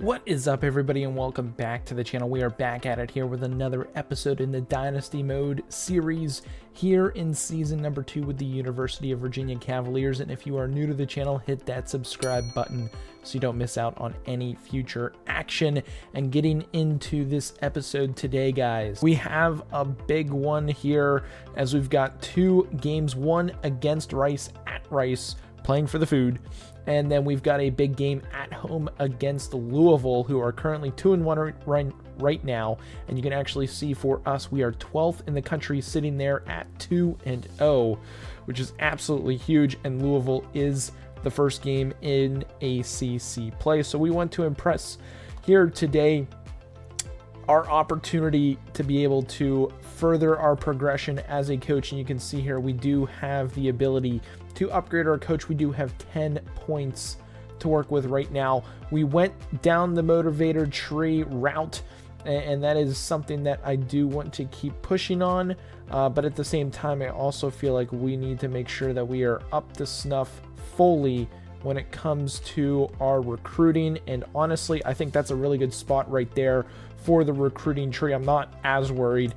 What is up, everybody, and welcome back to the channel. We are back at it here with another episode in the Dynasty Mode series here in season number 2 with the University of Virginia Cavaliers. And if you are new to the channel, hit that subscribe button so you don't miss out on any future action. And getting into this episode today, guys, we have a big one here as we've got two games, one against Rice at Rice, playing for the food. And then we've got a big game at home against Louisville, who are currently 2-1 right now. And you can actually see for us, we are 12th in the country, sitting there at 2-0, which is absolutely huge. And Louisville is the first game in ACC play. So we want to impress here today. Our opportunity to be able to further our progression as a coach. And you can see here, we do have the ability to upgrade our coach. We do have 10 points to work with right now. We went down the motivator tree route, and that is something that I do want to keep pushing on. But at the same time, I also feel like we need to make sure that we are up to snuff fully when it comes to our recruiting. And honestly, I think that's a really good spot right there for the recruiting tree. I'm not as worried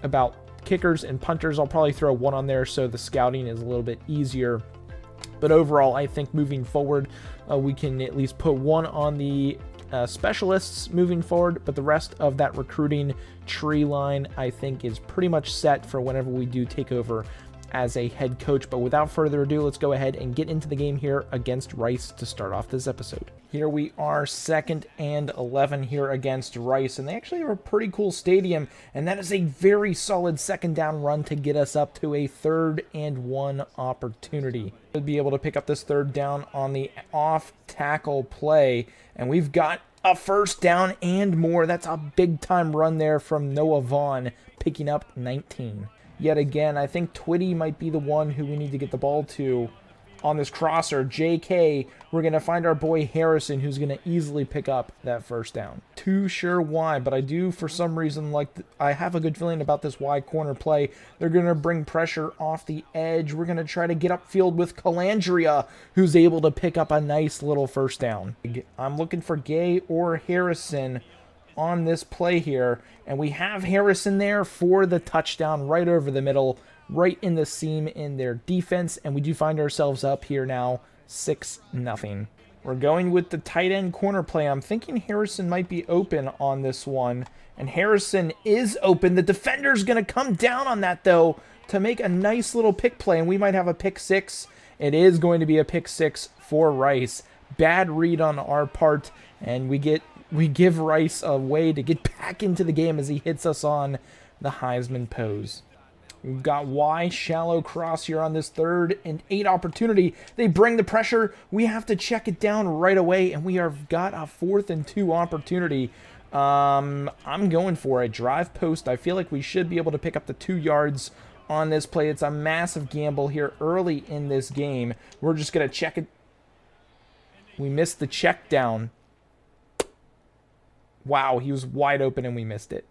about kickers and punters. I'll probably throw one on there so the scouting is a little bit easier. But overall, I think moving forward, we can at least put one on the specialists moving forward, but the rest of that recruiting tree line, I think, is pretty much set for whenever we do take over as a head coach. But without further ado, let's go ahead and get into the game here against Rice to start off this episode. Here we are, 2nd and 11 here against Rice, and they actually have a pretty cool stadium, and that is a very solid second down run to get us up to a 3rd and 1 opportunity. We'll be able to pick up this 3rd down on the off tackle play, and we've got a 1st down and more. That's a big time run there from Noah Vaughn, picking up 19. Yet again, I think Twitty might be the one who we need to get the ball to on this crosser. JK, we're going to find our boy Harrison, who's going to easily pick up that 1st down. Too sure why, but I do for some reason I have a good feeling about this wide corner play. They're going to bring pressure off the edge. We're going to try to get upfield with Calandria, who's able to pick up a nice little 1st down. I'm looking for Gay or Harrison on this play here, and we have Harrison there for the touchdown right over the middle, right in the seam in their defense. And we do find ourselves up here now 6-0. We're going with the tight end corner play. I'm thinking Harrison might be open on this one, and Harrison is open. The defender's going to come down on that, though, to make a nice little pick play, and we might have a pick 6. It is going to be a pick 6 for Rice. Bad read on our part, and we give Rice a way to get back into the game as he hits us on the Heisman pose. We've got Y, shallow cross here on this 3rd and 8 opportunity. They bring the pressure. We have to check it down right away, and we have got a 4th and 2 opportunity. I'm going for a drive post. I feel like we should be able to pick up the 2 yards on this play. It's a massive gamble here early in this game. We're just going to check it. We missed the check down. Wow, he was wide open and we missed it.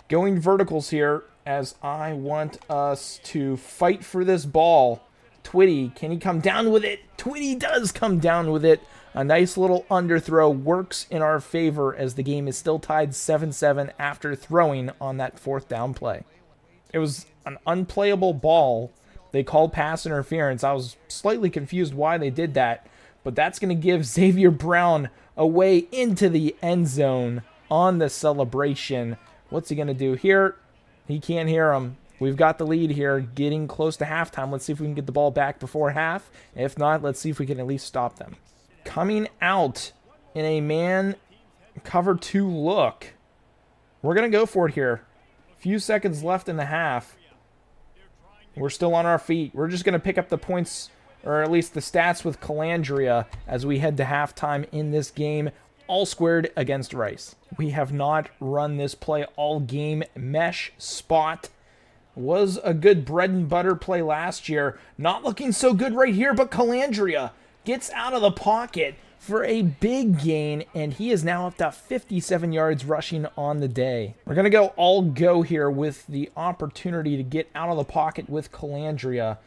Going verticals here as I want us to fight for this ball. Twitty, can he come down with it? Twitty does come down with it. A nice little underthrow works in our favor as the game is still tied 7-7 after throwing on that 4th down play. It was an unplayable ball. They called pass interference. I was slightly confused why they did that, but that's going to give Xavier Brown a way into the end zone on the celebration. What's he going to do here? He can't hear him. We've got the lead here, getting close to halftime. Let's see if we can get the ball back before half. If not, let's see if we can at least stop them. Coming out in a man cover 2 look. We're going to go for it here. Few seconds left in the half. We're still on our feet. We're just going to pick up the points, or at least the stats, with Calandria as we head to halftime in this game. All squared against Rice. We have not run this play all game. Mesh spot was a good bread and butter play last year. Not looking so good right here, but Calandria gets out of the pocket for a big gain, and he is now up to 57 yards rushing on the day. We're going to go all go here with the opportunity to get out of the pocket with Calandria.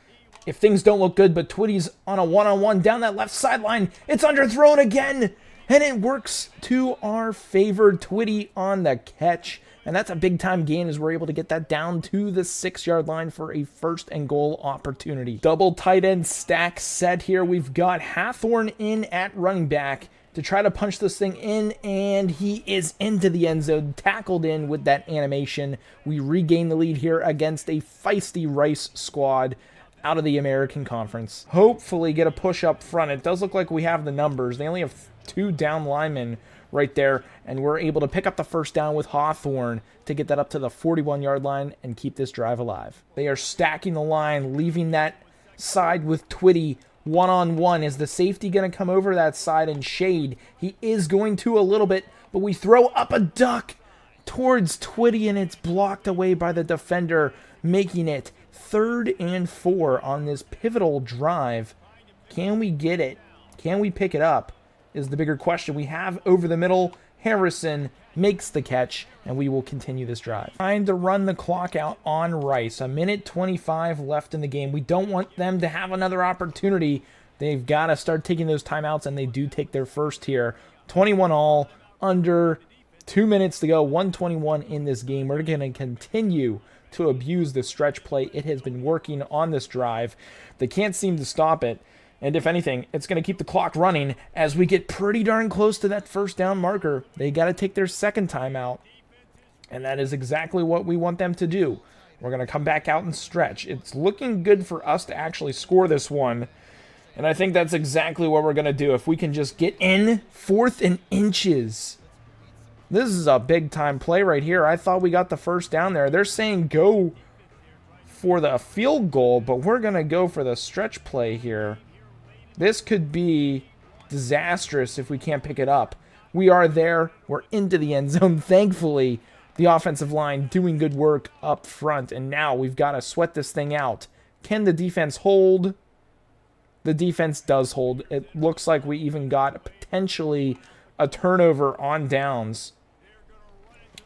If things don't look good, but Twitty's on a one-on-one down that left sideline. It's underthrown again. And it works to our favor. Twitty on the catch. And that's a big-time gain as we're able to get that down to the 6-yard line for a first-and-goal opportunity. Double tight end stack set here. We've got Hathorn in at running back to try to punch this thing in, and he is into the end zone, tackled in with that animation. We regain the lead here against a feisty Rice squad out of the American Conference. Hopefully get a push up front. It does look like we have the numbers. They only have 2 down linemen right there, and we're able to pick up the first down with Hawthorne to get that up to the 41-yard line and keep this drive alive. They are stacking the line, leaving that side with Twitty one-on-one. Is the safety going to come over that side and shade? He is going to a little bit, but we throw up a duck towards Twitty, and it's blocked away by the defender, making it 3rd and 4 on this pivotal drive. Can we get it? Can we pick it up? Is the bigger question. We have over the middle. Harrison makes the catch, and we will continue this drive. Trying to run the clock out on Rice. 1:25 left in the game. We don't want them to have another opportunity. They've got to start taking those timeouts, and they do take their first here. 21 all, under 2 minutes to go. 1:21 in this game. We're going to continue to abuse the stretch play. It has been working on this drive. They can't seem to stop it. And if anything, it's going to keep the clock running as we get pretty darn close to that first down marker. They got to take their second timeout. And that is exactly what we want them to do. We're going to come back out and stretch. It's looking good for us to actually score this one. And I think that's exactly what we're going to do. If we can just get in 4th and inches. This is a big time play right here. I thought we got the first down there. They're saying go for the field goal, but we're going to go for the stretch play here. This could be disastrous if we can't pick it up. We are there. We're into the end zone. Thankfully, the offensive line doing good work up front. And now we've got to sweat this thing out. Can the defense hold? The defense does hold. It looks like we even got potentially a turnover on downs.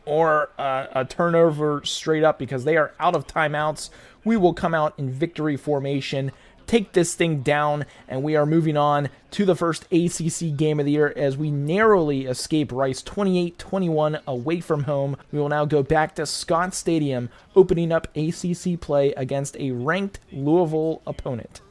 Or a turnover straight up because they are out of timeouts. We will come out in victory formation, take this thing down, and we are moving on to the first ACC game of the year as we narrowly escape Rice 28-21 away from home. We will now go back to Scott Stadium, opening up ACC play against a ranked Louisville opponent.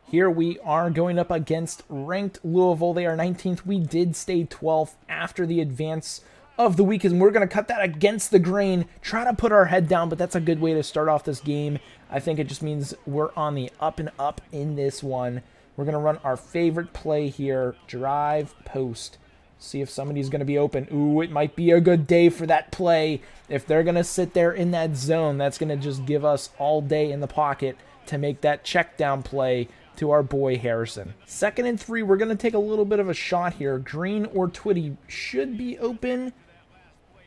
Here we are going up against ranked Louisville. They are 19th. We did stay 12th after the advance of the week, and we're going to cut that against the grain, try to put our head down, but that's a good way to start off this game. I think it just means we're on the up and up in this one. We're going to run our favorite play here, drive post. See if somebody's going to be open. Ooh, it might be a good day for that play. If they're going to sit there in that zone, that's going to just give us all day in the pocket to make that check down play to our boy Harrison. 2nd and 3, we're going to take a little bit of a shot here. Green or Twitty should be open.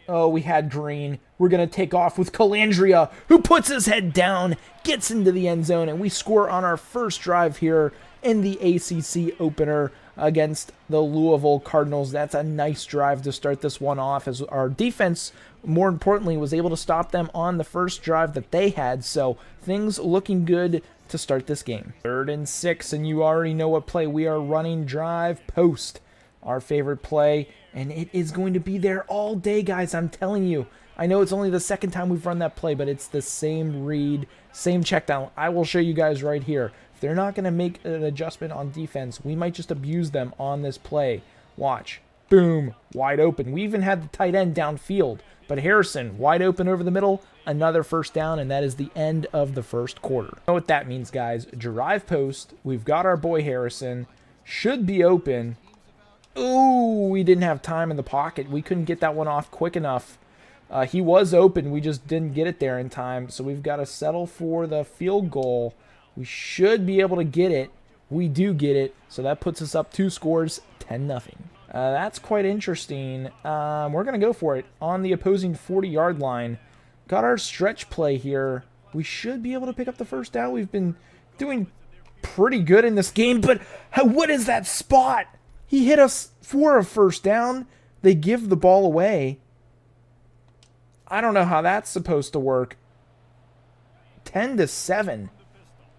Oh, we had Green. We're going to take off with Calandria, who puts his head down, gets into the end zone, and we score on our first drive here in the ACC opener against the Louisville Cardinals. That's a nice drive to start this one off, as our defense, more importantly, was able to stop them on the first drive that they had. So things looking good to start this game. 3rd and 6, and you already know what play we are running. Drive post, our favorite play, and it is going to be there all day, guys. I'm telling you. I know it's only the 2nd time we've run that play, but it's the same read, same check down. I will show you guys right here. If they're not going to make an adjustment on defense, we might just abuse them on this play. Watch. Boom. Wide open. We even had the tight end downfield, but Harrison wide open over the middle. Another first down, and that is the end of the first quarter. You know what that means, guys. Drive post. We've got our boy Harrison. Should be open. Ooh, we didn't have time in the pocket. We couldn't get that one off quick enough. He was open. We just didn't get it there in time. So we've got to settle for the field goal. We should be able to get it. We do get it. So that puts us up 2 scores, 10-0. That's quite interesting. We're going to go for it on the opposing 40-yard line. Got our stretch play here. We should be able to pick up the first down. We've been doing pretty good in this game, but what is that spot? He hit us for a first down. They give the ball away. I don't know how that's supposed to work. 10-7.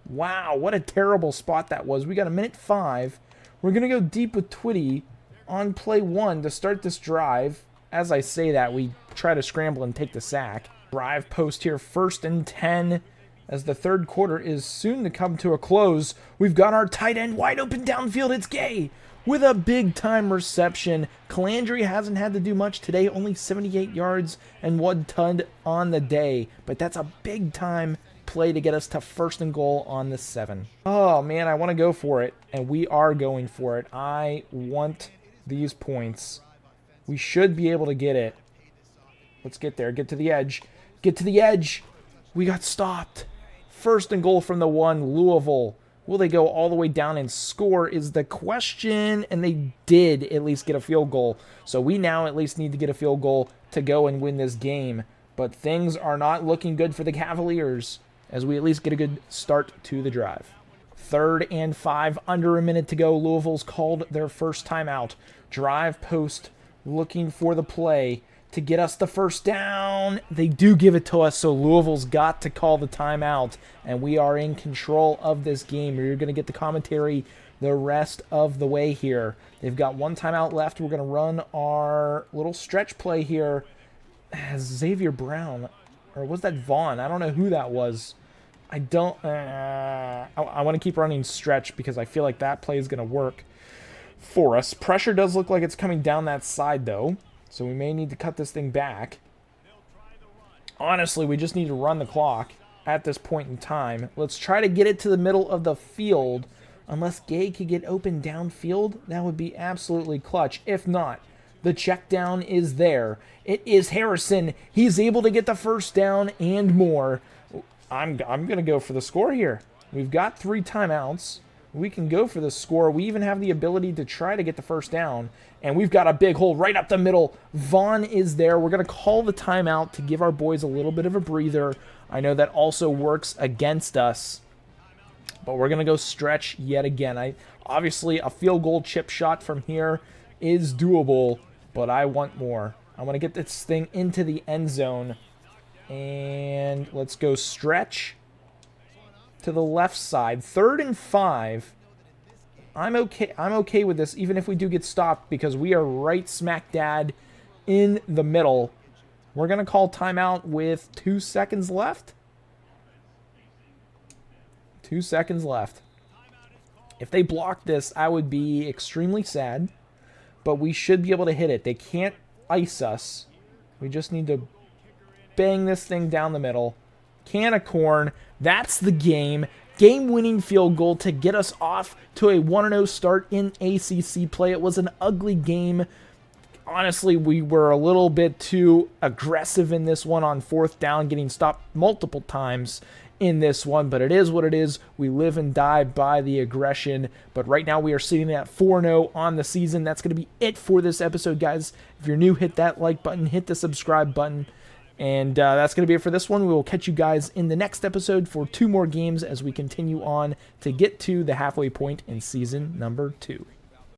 Wow, what a terrible spot that was. We got 1:05. We're going to go deep with Twitty. on play 1 to start this drive. As I say that, we try to scramble and take the sack. Drive post here, 1st and 10, as the third quarter is soon to come to a close. We've got our tight end wide open downfield. It's Gay with a big-time reception. Calandry hasn't had to do much today, only 78 yards and 1 tud on the day. But that's a big-time play to get us to 1st and goal on the 7. Oh, man, I want to go for it, and we are going for it. I want these points. We should be able to get it. Let's get there. Get to the edge. Get to the edge. We got stopped. 1st and goal from the 1, Louisville. Will they go all the way down and score is the question, and they did at least get a field goal. So we now at least need to get a field goal to go and win this game. But things are not looking good for the Cavaliers as we at least get a good start to the drive. 3rd and 5, under a minute to go. Louisville's called their first timeout. Drive post looking for the play to get us the 1st down. They do give it to us, so Louisville's got to call the timeout, and we are in control of this game. You're going to get the commentary the rest of the way here. They've got 1 timeout left. We're going to run our little stretch play here. Xavier Brown, or was that Vaughn? I don't know who that was. I don't... I want to keep running stretch because I feel like that play is going to work for us. Pressure does look like it's coming down that side, though. So we may need to cut this thing back. Honestly, we just need to run the clock at this point in time. Let's try to get it to the middle of the field. Unless Gay could get open downfield, that would be absolutely clutch. If not, the check down is there. It is Harrison. He's able to get the 1st down and more. I'm going to go for the score here. We've got 3 timeouts. We can go for the score. We even have the ability to try to get the 1st down. And we've got a big hole right up the middle. Vaughn is there. We're going to call the timeout to give our boys a little bit of a breather. I know that also works against us. But we're going to go stretch yet again. Obviously, a field goal chip shot from here is doable. But I want more. I want to get this thing into the end zone. And let's go stretch to the left side. 3rd and 5. I'm okay with this, even if we do get stopped, because we are right smack dab in the middle. We're going to call timeout with 2 seconds left. 2 seconds left. If they block this, I would be extremely sad, but we should be able to hit it. They can't ice us. We just need to bang this thing down the middle. Can of corn. That's the game. Game-winning field goal to get us off to a 1-0 start in ACC play. It was an ugly game. Honestly, we were a little bit too aggressive in this one on 4th down, getting stopped multiple times in this one, but it is what it is. We live and die by the aggression, but right now we are sitting at 4-0 on the season. That's going to be it for this episode, guys. If you're new, hit that like button, hit the subscribe button. And that's going to be it for this one. We will catch you guys in the next episode for 2 more games as we continue on to get to the halfway point in season number 2.